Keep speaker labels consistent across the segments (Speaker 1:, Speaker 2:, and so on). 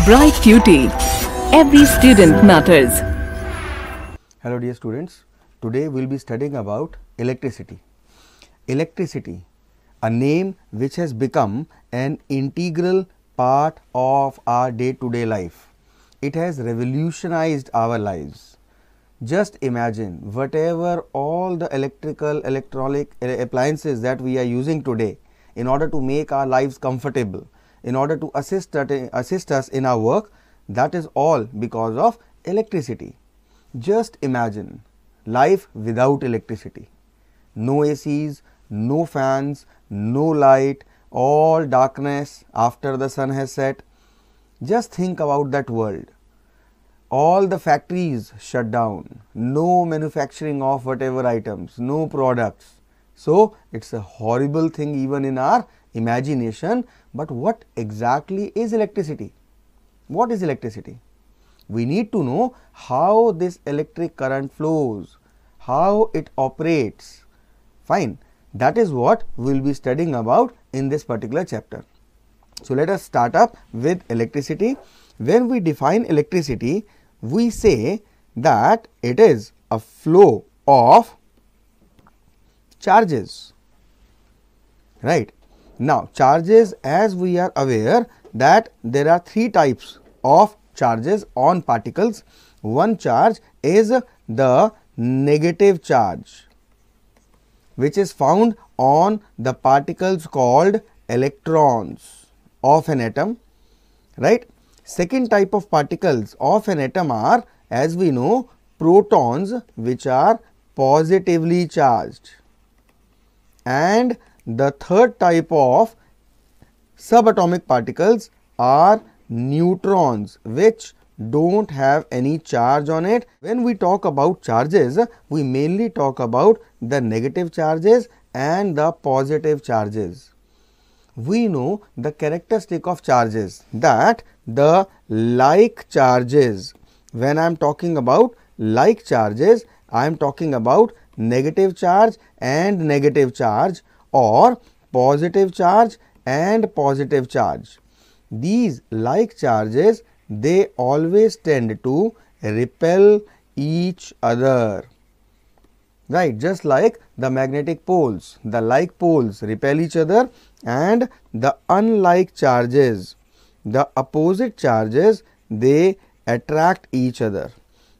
Speaker 1: Bright QT. Every student matters.
Speaker 2: Hello dear students, today we will be studying about electricity. Electricity, a name which has become an integral part of our day-to-day life. It has revolutionized our lives. Just imagine whatever all the electronic appliances that we are using today in order to make our lives comfortable, in order to assist us in our work, that is all because of electricity. Just imagine life without electricity. No ACs, no fans, no light, all darkness after the sun has set. Just think about that world. All the factories shut down, no manufacturing of whatever items, no products. So, it is a horrible thing even in our imagination. But what exactly is electricity? What is electricity? We need to know how this electric current flows, how it operates. Fine. That is what we will be studying about in this particular chapter. So, let us start up with electricity. When we define electricity, we say that it is a flow of charges, right. Now, charges, as we are aware that there are three types of charges on particles. One charge is the negative charge, which is found on the particles called electrons of an atom, right. Second type of particles of an atom are, as we know, protons, which are positively charged, and the third type of subatomic particles are neutrons, which don't have any charge on it. When we talk about charges, we mainly talk about the negative charges and the positive charges. We know the characteristic of charges, that the like charges, when I am talking about like charges, I am talking about negative charge and negative charge, or positive charge and positive charge. These like charges, they always tend to repel each other, right. Just like the magnetic poles, the like poles repel each other, and the unlike charges, the opposite charges, they attract each other.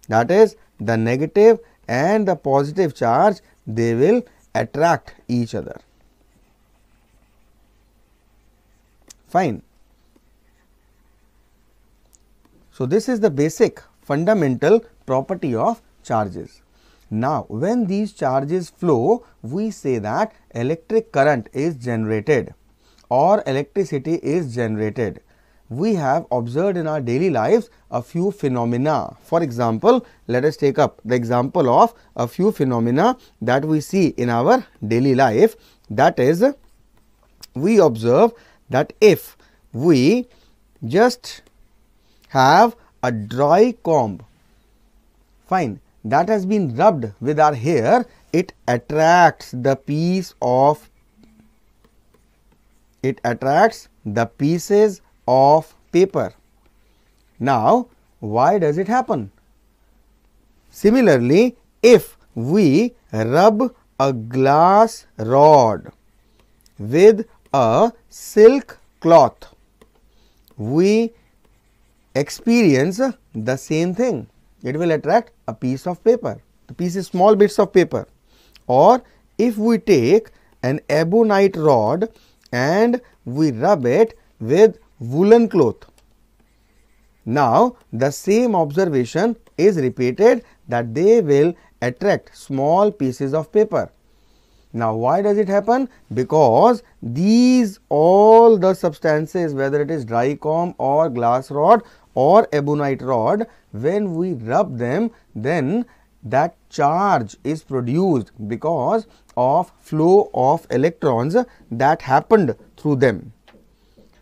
Speaker 2: That is, the negative and the positive charge, they will attract each other. Fine. So, this is the basic fundamental property of charges. Now, when these charges flow, we say that electric current is generated or electricity is generated. We have observed in our daily lives a few phenomena. For example, let us take up the example of a few phenomena that we see in our daily life. That is, we observe that if we just have a dry comb, fine, that has been rubbed with our hair, it attracts the piece of, it attracts the pieces of paper. Now, why does it happen? Similarly, if we rub a glass rod with a silk cloth, we experience the same thing. It will attract a piece of paper, the pieces, small bits of paper. Or if we take an ebonite rod and we rub it with woolen cloth, now the same observation is repeated, that they will attract small pieces of paper. Now, why does it happen? Because these all the substances, whether it is dry comb or glass rod or ebonite rod, when we rub them, then that charge is produced because of flow of electrons that happened through them.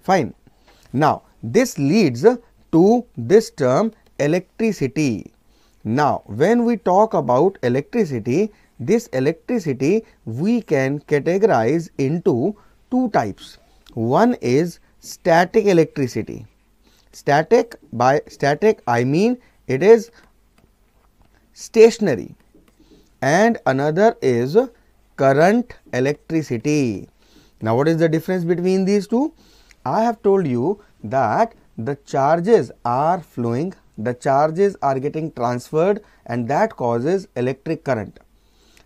Speaker 2: Fine. Now, this leads to this term electricity. Now, when we talk about electricity, this electricity we can categorize into two types. One is static electricity. Static, by static I mean it is stationary, and another is current electricity. Now, what is the difference between these two? I have told you that the charges are flowing, the charges are getting transferred, and that causes electric current.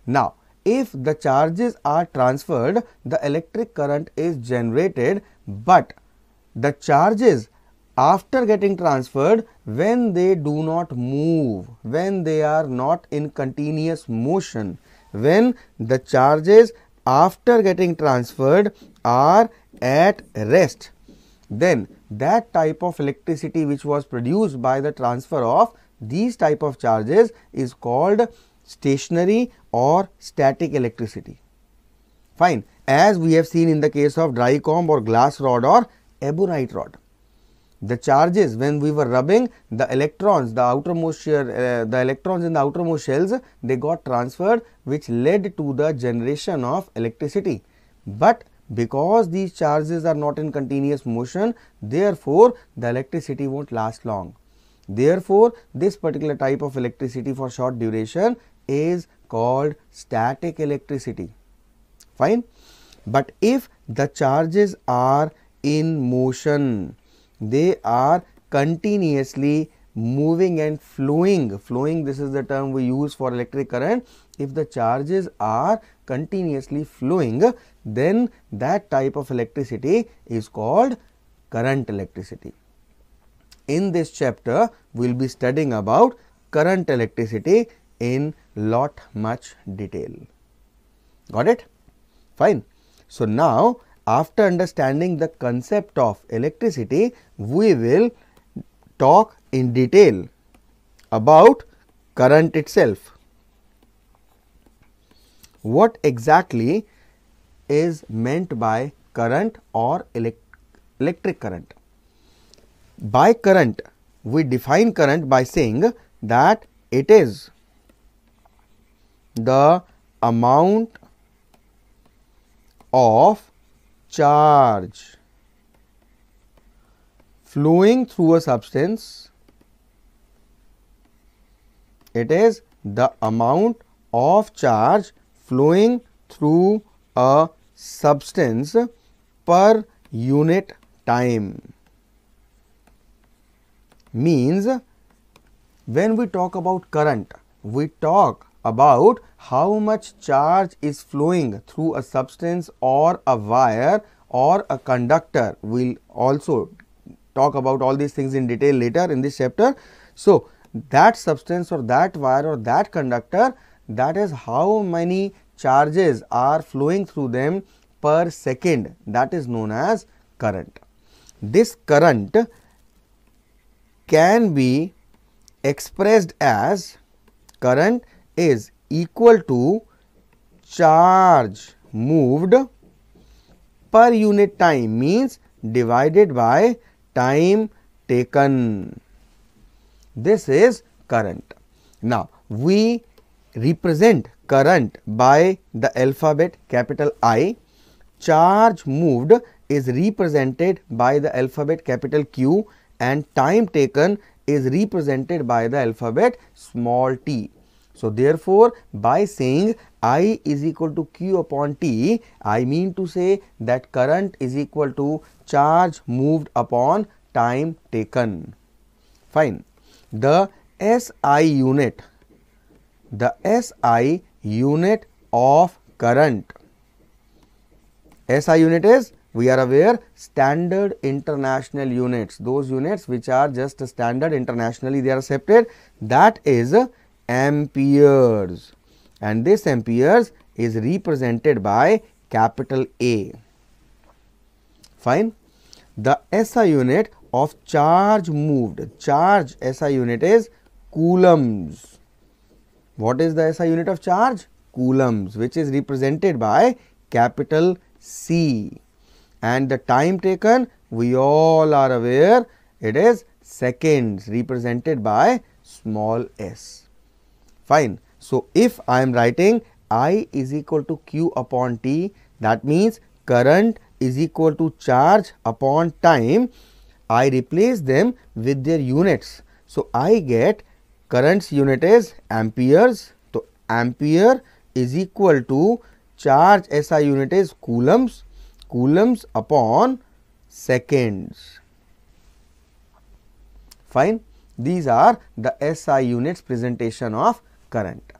Speaker 2: Now, if the charges are transferred, the electric current is generated, but the charges after getting transferred, when they do not move, when they are not in continuous motion, when the charges after getting transferred are at rest, then that type of electricity which was produced by the transfer of these type of charges is called stationary or static electricity. Fine. As we have seen in the case of dry comb or glass rod or ebonite rod. The charges, when we were rubbing the electrons, the electrons in the outermost shells, they got transferred, which led to the generation of electricity. But because these charges are not in continuous motion, therefore the electricity won't last long. Therefore, this particular type of electricity for short duration is called static electricity. Fine. But if the charges are in motion, they are continuously moving and flowing. Flowing, this is the term we use for electric current. If the charges are continuously flowing, then that type of electricity is called current electricity. In this chapter, we will be studying about current electricity in much detail. Got it? Fine. So, now after understanding the concept of electricity, we will talk in detail about current itself. What exactly is meant by current or electric current? By current, we define current by saying that it is the amount of charge flowing through a substance. It is the amount of charge flowing through a substance per unit time. Means, when we talk about current, we talk about how much charge is flowing through a substance or a wire or a conductor. We will also talk about all these things in detail later in this chapter. So, that substance or that wire or that conductor, that is how many charges are flowing through them per second, that is known as current. This current can be expressed as current is equal to charge moved per unit time, means divided by time taken. This is current. Now, we represent current by the alphabet capital I. Charge moved is represented by the alphabet capital Q, and time taken is represented by the alphabet small t. So, therefore, by saying I is equal to Q upon T, I mean to say that current is equal to charge moved upon time taken. Fine. The SI unit, of current, SI unit is, we are aware, standard international units, those units which are just standard internationally they are accepted, that is amperes, and this amperes is represented by capital A. Fine. The SI unit of charge moved, charge SI unit is coulombs. What is the SI unit of charge? Coulombs, which is represented by capital C. And the time taken, we all are aware, it is seconds, represented by small s. Fine. So, if I am writing I is equal to Q upon T, that means current is equal to charge upon time. I replace them with their units. So I get current's unit is amperes. So ampere is equal to charge SI unit is coulombs, coulombs upon seconds. Fine. These are the SI units presentation of current.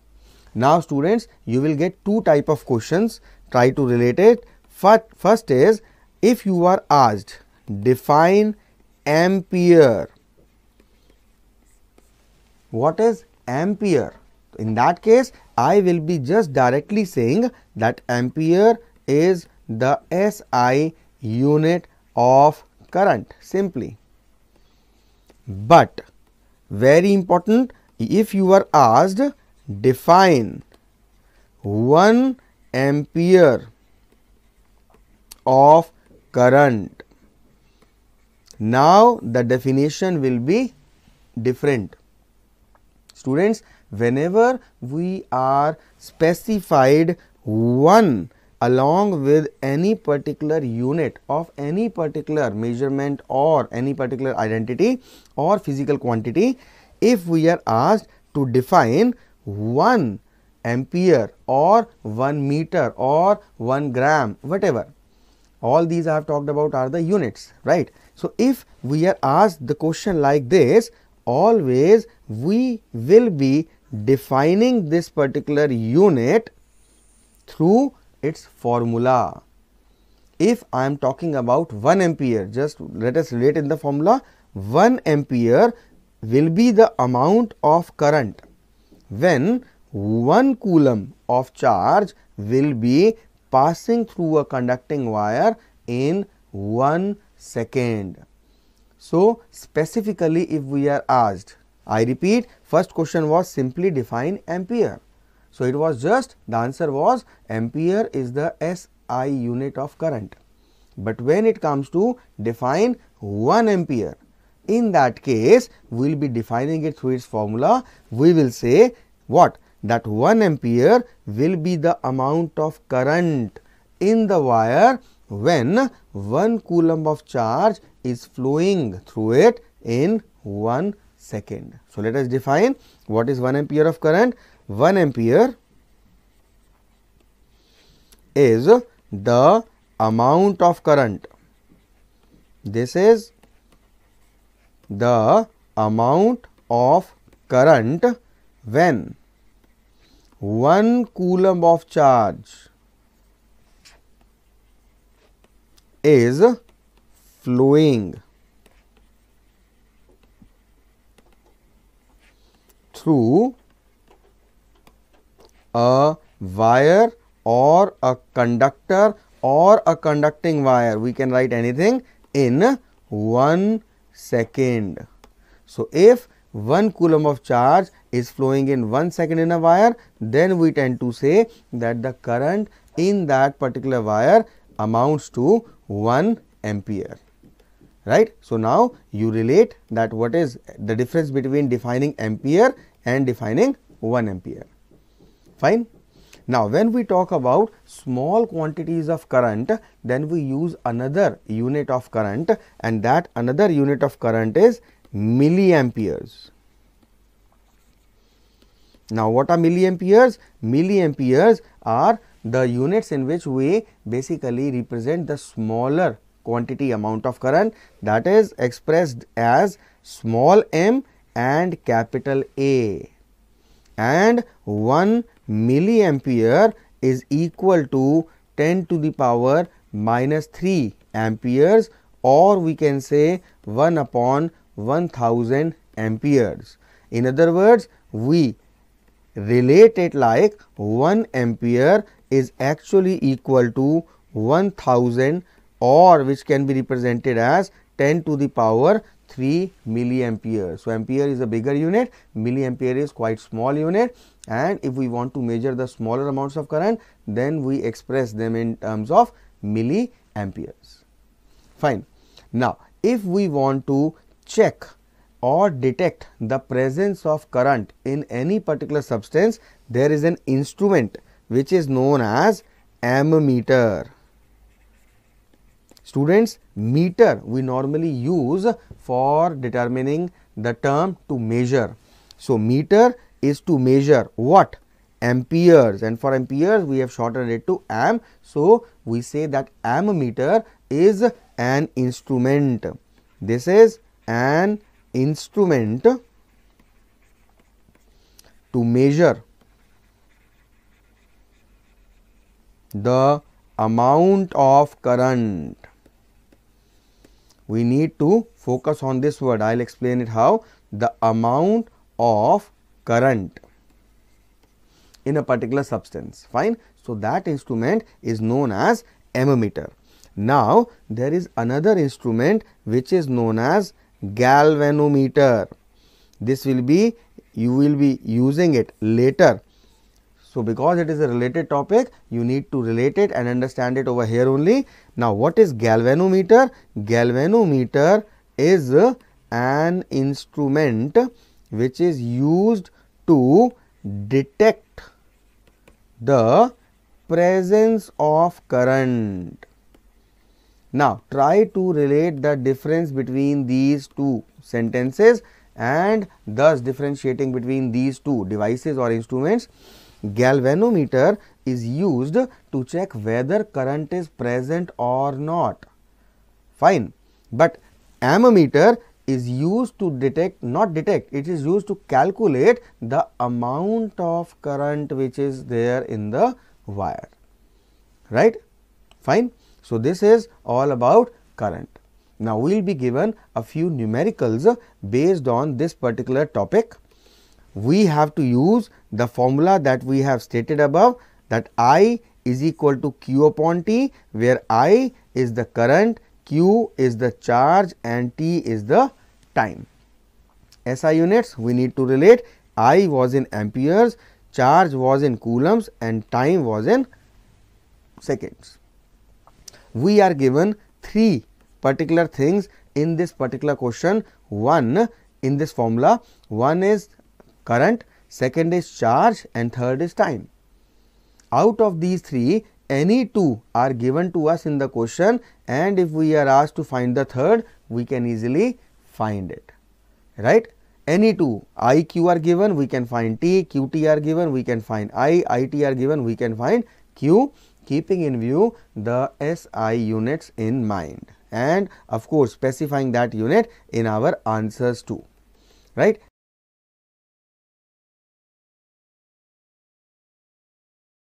Speaker 2: Now students, you will get two type of questions. Try to relate it. First is, if you are asked define ampere. What is ampere? In that case, I will be just directly saying that ampere is the SI unit of current simply. But very important, if you are asked define 1 ampere of current, now the definition will be different. Students, whenever we are specified 1 along with any particular unit of any particular measurement or any particular identity or physical quantity, if we are asked to define 1 ampere or 1 meter or 1 gram, whatever, all these I have talked about are the units, right. So if we are asked the question like this, always we will be defining this particular unit through its formula. If I am talking about 1 ampere, just let us relate in the formula. 1 ampere will be the amount of current when 1 coulomb of charge will be passing through a conducting wire in 1 second. So specifically, if we are asked, I repeat, first question was simply define ampere. So it was just, the answer was ampere is the SI unit of current. But when it comes to define 1 ampere, in that case we will be defining it through its formula. We will say what? That 1 ampere will be the amount of current in the wire when 1 coulomb of charge is flowing through it in 1 second. So let us define what is 1 ampere of current. 1 ampere is the amount of current. This is the amount of current when 1 coulomb of charge is flowing through a wire or a conductor or a conducting wire. We can write anything in 1 second. So if 1 coulomb of charge is flowing in 1 second in a wire, then we tend to say that the current in that particular wire amounts to 1 ampere, right. So now you relate that what is the difference between defining ampere and defining 1 ampere. Fine. Now when we talk about small quantities of current, then we use another unit of current, and that another unit of current is milliamperes. Now what are milliamperes? Milliamperes are the units in which we basically represent the smaller quantity amount of current, that is expressed as small m and capital A, and 1 milliampere is equal to 10 to the power minus 3 amperes, or we can say 1 upon 1000 amperes. In other words, we relate it like 1 ampere is actually equal to 1000, or which can be represented as 10 to the power 3 milliampere. So ampere is a bigger unit, milliampere is quite small unit, and if we want to measure the smaller amounts of current, then we express them in terms of milliamperes. Fine. Now if we want to check or detect the presence of current in any particular substance, there is an instrument which is known as ammeter. Students, meter we normally use for determining the term to measure. So, meter is to measure what? Amperes, and for amperes we have shortened it to am. So, we say that ammeter is an instrument. This is an instrument to measure the amount of current. We need to focus on this word. I will explain it how. The amount of current in a particular substance. Fine. So, that instrument is known as ammeter. Now, there is another instrument which is known as galvanometer. This will be, you will be using it later. So, because it is a related topic, you need to relate it and understand it over here only. Now, what is galvanometer? Galvanometer is an instrument which is used to detect the presence of current. Now, try to relate the difference between these two sentences and thus differentiating between these two devices or instruments. Galvanometer is used to check whether current is present or not. Fine. But ammeter is used to detect, not detect, it is used to calculate the amount of current which is there in the wire. Right? Fine. So, this is all about current. Now, we will be given a few numericals based on this particular topic. We have to use the formula that we have stated above, that I is equal to Q upon T, where I is the current, Q is the charge and T is the time. SI units we need to relate. I was in amperes, charge was in coulombs and time was in seconds. We are given three particular things in this particular question. One in this formula, one is current, second is charge and third is time. Out of these three, any two are given to us in the question, and if we are asked to find the third, we can easily find it. Right? Any two, I, Q are given, we can find T, Q, T are given, we can find I, T are given, we can find Q, keeping in view the SI units in mind, and of course specifying that unit in our answers too. Right?